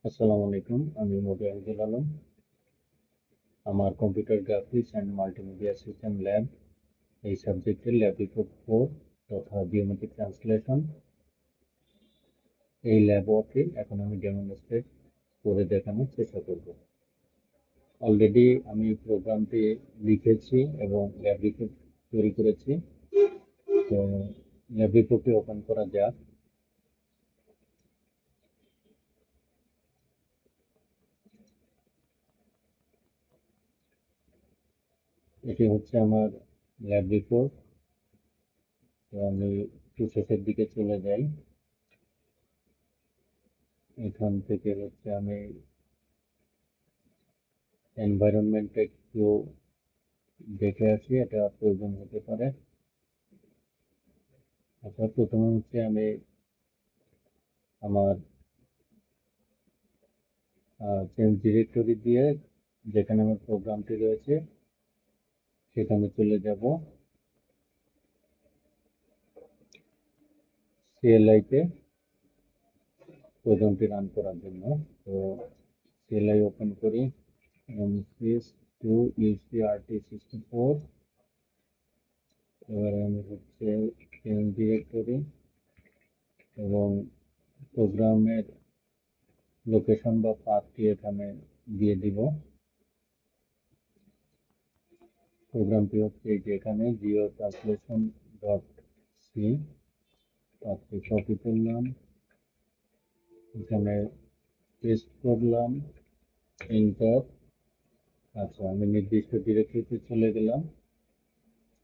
আসসালামু আলাইকুম, আমি মবিয়াজুল আলম। আমার computer graphics and multimedia system lab এই সাবজেক্টের ল্যাব রিপোর্ট 4 তথা জিওমেট্রিক ট্রান্সলেশন এই ল্যাব ওয়ার্কে এখন আমি ডেমনস্ট্রেট করে দেখানোর চেষ্টা করব। অলরেডি আমি প্রোগ্রামটি লিখেছি এবং ল্যাব রিপোর্ট তৈরি করেছি। তো ল্যাব রিপোর্টটি ওপেন করা যাক। এটি হচ্ছে আমার ল্যাব রিপোর্ট। তো আমি একটু শেষের দিকে চলে যাই। এখান থেকে হচ্ছে আমি এনভায়রনমেন্টটা একটু দেখে আসি, এটা প্রয়োজন হতে পারে। আচ্ছা, প্রথমে হচ্ছে আমি আমার চেঞ্জ ডিরেক্টরি দিয়ে যেখানে আমার প্রোগ্রামটি রয়েছে সেখানে চলে যাব সিএলআই তে প্রোগ্রামটি রান করার জন্য। তো সিএলআই ওপেন করি, msys 2 ucrt64। এবারে আমি হচ্ছে চেঞ্জ ডিরেক্টরি এবং প্রোগ্রামের লোকেশন বা পাথটি এখানে দিয়ে দিব। প্রোগ্রামটি হচ্ছে এই যে এখানে জিও ট্রান্সলেশন ডট সি, পাথটি কপি করলাম, এখানে পেস্ট করলাম, এন্টার। আচ্ছা, আমি নির্দিষ্ট ডিরেক্টরিতে চলে গেলাম।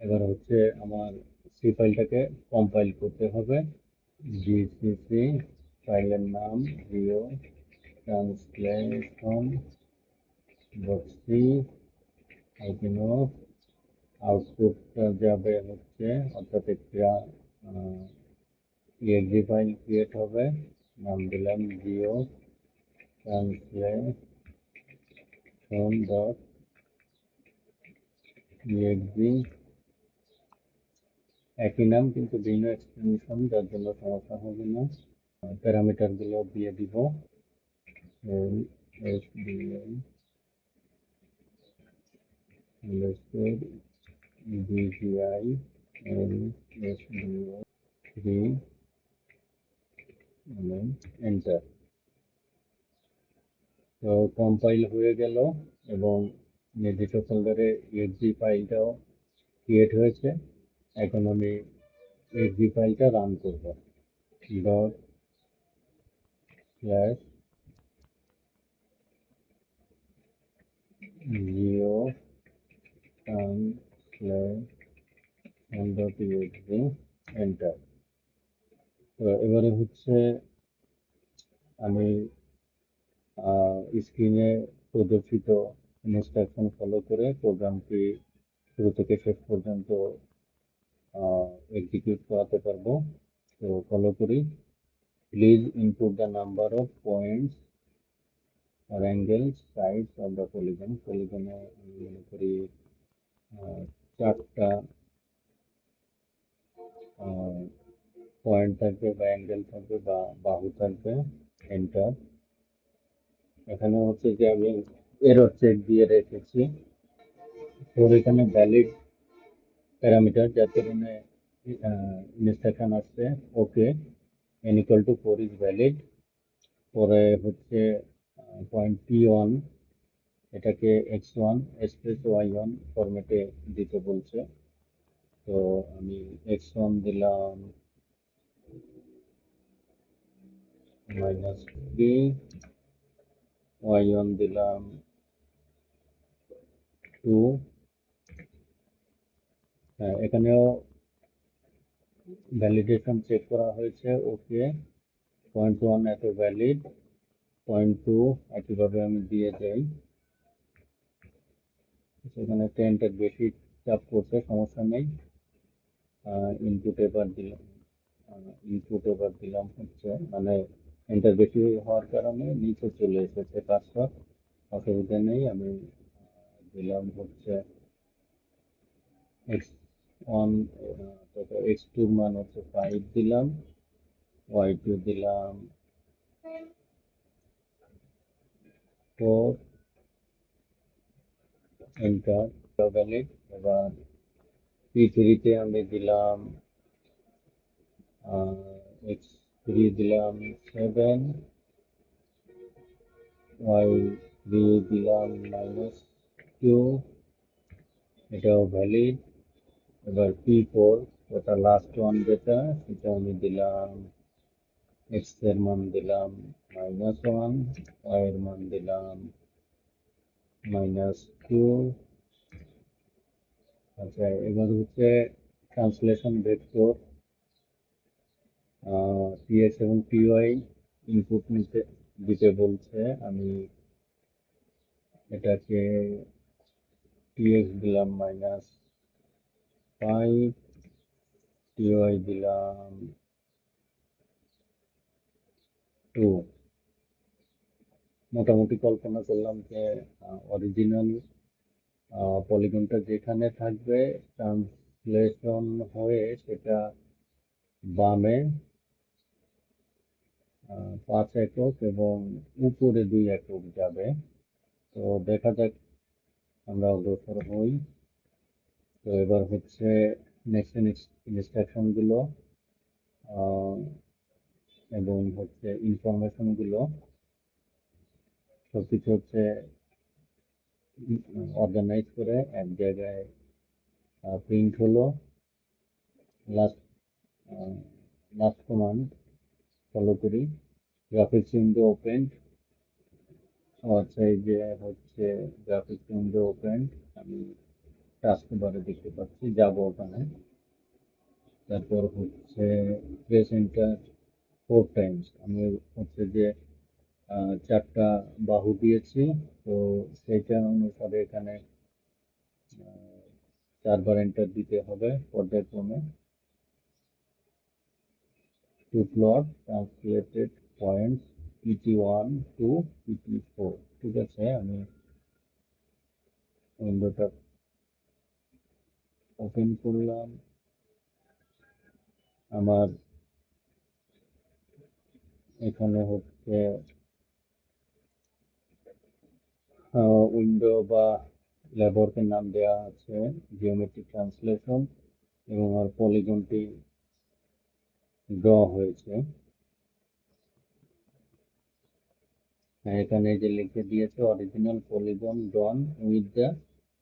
এবার হচ্ছে আমার সি ফাইলটাকে কম্পাইল করতে হবে। জিসিসি ফাইলের নাম জিও ট্রান্সলেশন ডট সি, আউটপুটটা যাবে হচ্ছে, অর্থাৎ একটা exe ফাইল ক্রিয়েট হবে, নাম দিলাম জিও ট্রান্সলেশন ডট exe। একই নাম কিন্তু ভিন্ন এক্সটেনশন, যার জন্য সমস্যা হবে না। প্যারামিটার গুলো দিয়ে দিব, sbm underscore bgi lsbo 3 এবং এন্টার। তো কম্পাইল হয়ে গেল এবং নির্দিষ্ট ফোল্ডারে exe ফাইলটাও ক্রিয়েট হয়েছে। এখন আমি exe ফাইলটা রান করব। Dot slash Jio translation dot exe, enter. তো এবারে হচ্ছে আমি স্ক্রিনে প্রদর্শিত ইনস্ট্রাকশন ফলো করে প্রোগ্রামটি শুরু থেকে শেষ পর্যন্ত এক্সিকিউট করাতে পারবো। তো ফলো করি। Please input the number of points or angles sides of the polygon। পলিগনে আমি মনে করি 4টা পয়েন্ট থাকবে বা অ্যাঙ্গেল থাকবে বা বাহু থাকবে, এন্টার। এখানে হচ্ছে যে আমি এরর চেক দিয়ে রেখেছি। তোর এখানে ভ্যালিড প্যারামিটার, যার কারণে ইনস্ট্রাকশন আসছে ওকে n equal to 4 is valid। পরে হচ্ছে পয়েন্ট p1 এটাকে x1 স্পেস y1 ফরম্যাটে দিতে বলছে। তো আমি x1 দিলাম -3, y1 দিলাম 2। এখানেও ভ্যালিডেশন চেক করা হয়েছে, ওকে। পয়েন্ট 1 এত ভ্যালিড, পয়েন্ট 2 একইভাবে আমি দিয়ে যাই। সেখানে 10-এর বেশি চাপ করছে, সমস্যা নেই। ইনপুট এবার দিলাম, হচ্ছে মানে এন্টার বেশি হওয়ার কারণে নিচে চলে এসেছে কাজটা, অসুবিধা নেই। আমি দিলাম হচ্ছে x1, x2 মান হচ্ছে 5 দিলাম, y2 দিলাম 4 এন্টার ভ্যালিড। এবার P3 তে আমি দিলাম x3 দিলাম 7, y3 দিলাম -2, এটাও ভ্যালিড। এবার P4 ওটা লাস্ট ওয়ান যেটা সেটা আমি দিলাম, x এর মান দিলাম -1, y এর মান দিলাম -2। আচ্ছা, এবার হচ্ছে ট্রান্সলেশন ভেক্টর px এবং py ইনপুট দিতে বলছে। আমি এটাকে px দিলাম -5, py দিলাম 2। মোটামুটি কল্পনা করলাম যে অরিজিনাল পলিগনটা যেখানে থাকবে ট্রান্সলেশন হয়ে সেটা বামে 5 একক এবং উপরে 2 একক যাবে। তো দেখা যাক, আমরা অগ্রসর হই। তো এবার হচ্ছে নেক্সট ইনস্ট্রাকশন গুলো এবং হচ্ছে ইনফরমেশন গুলো সবকিছু হচ্ছে অর্গানাইজ করে এক জায়গায় প্রিন্ট হলো। লাস্ট লাস্ট কমান্ড ফলো করি, গ্রাফিক্স উইন্ডো ওপেন। আচ্ছা, এই যে হচ্ছে গ্রাফিক্স উইন্ডো ওপেন, আমি টাস্ক বারে দেখতে পাচ্ছি, যাব ওখানে। তারপর হচ্ছে প্রেস এন্টার 4 টাইমস। আমি হচ্ছে যে 4টা বাহু দিয়েছি, তো সেইটা অনুসারে এখানে 4বার এন্টার দিতে হবে পর্যায়ক্রমে। To plot translated points PT1 to PT4। ঠিক আছে, আমি উইন্ডোটা ওপেন করলাম। আমার এখানে হচ্ছে উইন্ডো বা লেবরকে নাম দেওয়া আছে জিওমেট্রিক ট্রান্সলেশন, এবং আমার পলিগনটি ড্র হয়েছে। এখানে যে লিখে দিয়েছে original polygon ড্রন with the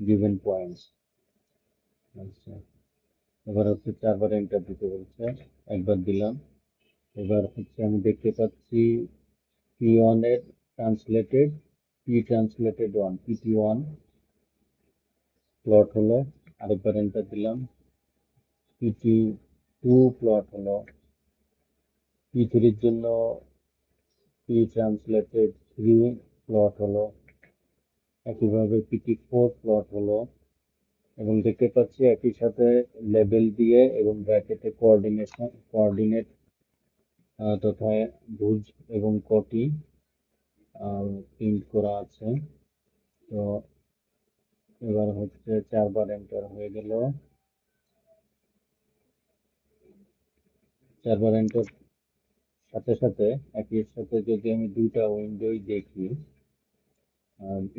given points. আচ্ছা, এবার হচ্ছে 4বার এন্টার দিতে বলছে, একবার দিলাম। এবার হচ্ছে আমি দেখতে পাচ্ছি P1 এর ট্রান্সলেটেড, PT1 প্লট হলো। আরেকবার এন্টার দিলাম, PT2 প্লট হলো। P3 এর জন্য P ট্রান্সলেটেড 3 প্লট হলো। একইভাবে PT4 প্লট হলো। এবং দেখতে পাচ্ছি একই সাথে লেবেল দিয়ে এবং ব্র্যাকেটে কোঅর্ডিনেট তথা ভুজ এবং কোটি প্রিন্ট করা আছে। তো এবার হচ্ছে 4বার এন্টার হয়ে গেল। 4বার এন্টার সাথে সাথে একই সাথে যদি আমি 2টা উইন্ডোই দেখি,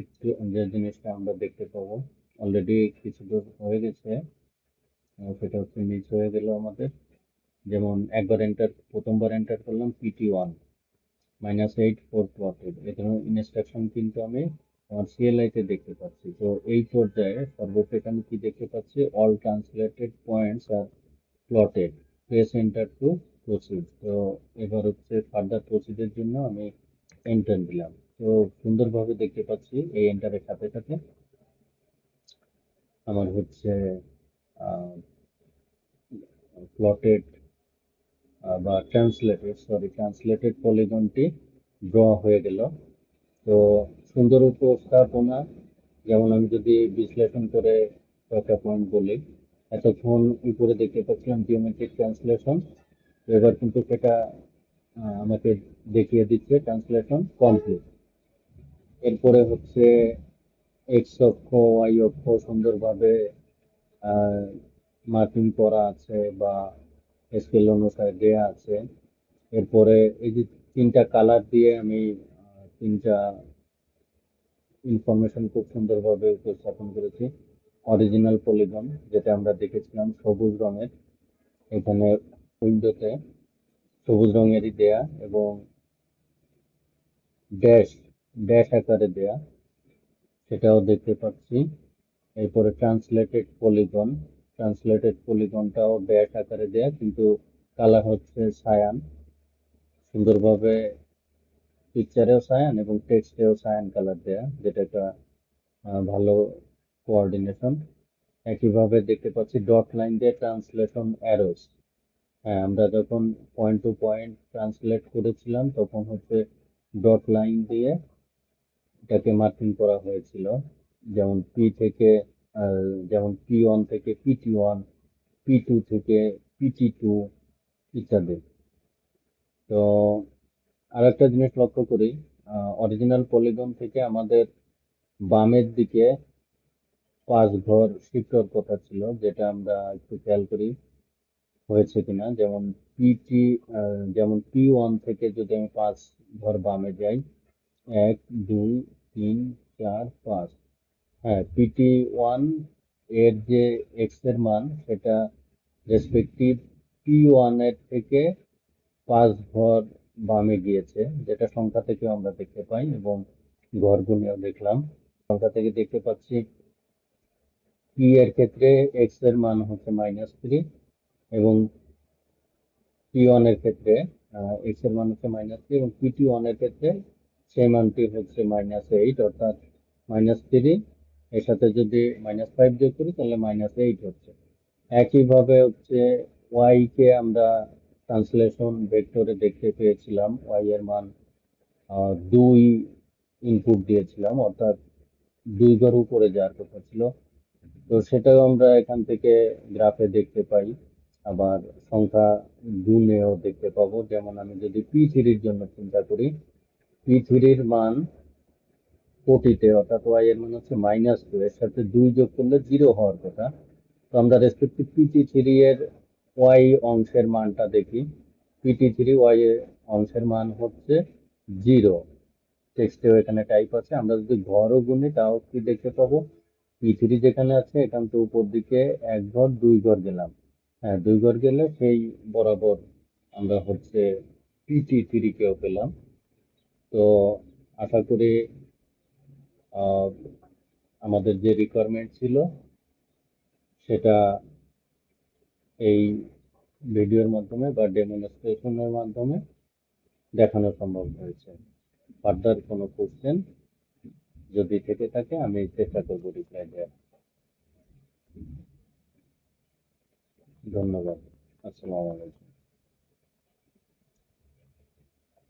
একটু যে জিনিসটা আমরা দেখতে পাবো, অলরেডি কিছু দূর হয়ে গেছে, সেটা হচ্ছে মিস হয়ে গেল আমাদের। যেমন প্রথমবার এন্টার করলাম PT1 -8 4 প্লটেড, এই ধরনের ইনস্ট্রাকশন কিন্তু আমি আমার CLI তে দেখতে পাচ্ছি। তো এই পর্যায়ে সর্বশেষ আমি কি দেখতে পাচ্ছি, অল ট্রান্সলেটেড পয়েন্টস আর plotted, press enter to proceed. তো এবার হচ্ছে ফার্দার প্রসিডের জন্য আমি এন্টার দিলাম। তো সুন্দরভাবে দেখতে পাচ্ছি এই এন্টারের সাথে সাথে আমার হচ্ছে প্লটেড বা ট্রান্সলেটেড পলিগনটি ড্র হয়ে গেল। তো সুন্দর উপস্থাপনা। যেমন আমি যদি বিশ্লেষণ করে কয়েকটা পয়েন্ট বলি, এতক্ষণ উপরে দেখতে পাচ্ছিলাম জিওমেট্রিক ট্রান্সলেশন, এবার কিন্তু সেটা আমাকে দেখিয়ে দিচ্ছে ট্রান্সলেশন কমপ্লিট। এরপরে হচ্ছে এক্স অক্ষ ওয়াই অক্ষ সুন্দরভাবে মার্কিং করা আছে বা স্কেল অনুসারে দেয়া আছে। এরপরে এই যে 3টা কালার দিয়ে আমি 3টা ইনফরমেশন খুব সুন্দরভাবে উপস্থাপন করেছি। অরিজিনাল পলিগন যেটা আমরা দেখেছিলাম সবুজ রঙের, এখানে উইন্ডোতে সবুজ রঙেরই দেয়া এবং ড্যাশ ড্যাশ আকারে দেয়া, সেটাও দেখতে পাচ্ছি। এরপরে ট্রান্সলেটেড পলিগনটাও ড্যাশ আকারে দেয়া, কিন্তু কালার হচ্ছে সায়ান, সুন্দরভাবে পিকচারেও সায়ান এবং টেক্সটেও সায়ান কালার দেয়া, যেটা একটা ভালো কোঅর্ডিনেশন। একইভাবে দেখতে পাচ্ছি ডট লাইন দিয়ে ট্রান্সলেশন অ্যারোস। হ্যাঁ, আমরা যখন পয়েন্ট টু পয়েন্ট ট্রান্সলেট করেছিলাম তখন হচ্ছে ডট লাইন দিয়ে এটাকে মার্কিং করা হয়েছিল, যেমন পি থেকে যেমন P1 থেকে PT1, P2 থেকে PT2 ইত্যাদি। তো আর একটা জিনিস লক্ষ্য করি, অরিজিনাল পলিগন থেকে আমাদের বামের দিকে 5 ঘর শিফট হওয়ার কথা ছিল, যেটা আমরা একটু খেয়াল করি হয়েছে কিনা। যেমন P1 থেকে যদি আমি 5 ঘর বামে যাই, 1 2 3 4 5, হ্যাঁ, PT1 এর যে এক্স এর মান সেটা রেসপেক্টিভ P1 এর থেকে 5 ঘর বামে গিয়েছে, যেটা সংখ্যা থেকে আমরা দেখতে পাই এবং ঘর গুণেও দেখলাম। সংখ্যা থেকে দেখতে পাচ্ছি পি এর ক্ষেত্রে এক্স এর মান হচ্ছে -3 এবং P1 এর ক্ষেত্রে এক্স এর মান হচ্ছে -3 এবং PT1 এর ক্ষেত্রে সেই মানটি হচ্ছে -8, অর্থাৎ -3 এর সাথে যদি -5 যোগ করি তাহলে -8 হচ্ছে। একইভাবে হচ্ছে ওয়াই কে আমরা ট্রান্সলেশন ভেক্টরে দেখতে পেয়েছিলাম, ওয়াই এর মান 2 ইনপুট দিয়েছিলাম, অর্থাৎ 2 ঘর উপরে যাওয়ার কথা ছিল। তো সেটাও আমরা এখান থেকে গ্রাফে দেখতে পাই, আবার সংখ্যা গুণেও দেখতে পাবো। যেমন আমি যদি P3 জন্য চিন্তা করি, P3 মান 40-তে, অর্থাৎ ওয়াই এর মান হচ্ছে -2, এর সাথে 2 যোগ করলে 0 হওয়ার কথা। তো আমরা রেসপেক্টিভ PT3 এর ওয়াই অংশের মানটা দেখি। PT3 ওয়াই এর অংশের মান হচ্ছে 0, টেক্সটেও এখানে টাইপ আছে। আমরা যদি ঘরও গুনি তাও কি দেখতে পাবো, P3 যেখানে আছে এখান থেকে উপর দিকে 1 ঘর 2 ঘর গেলাম, হ্যাঁ 2 ঘর গেলে সেই বরাবর আমরা হচ্ছে PT3 কেও পেলাম। তো আশা করি আহ, আমাদের যে রিকোয়ারমেন্ট ছিল সেটা এই ভিডিওর মাধ্যমে বা ডেমনস্ট্রেশনের মাধ্যমে দেখানো সম্ভব হয়েছে। ফার্দার কোনো কোশ্চেন যদি থেকে থাকে আমি চেষ্টা করবো রিপ্লাই দেওয়ার। ধন্যবাদ। আসসালামু আলাইকুম।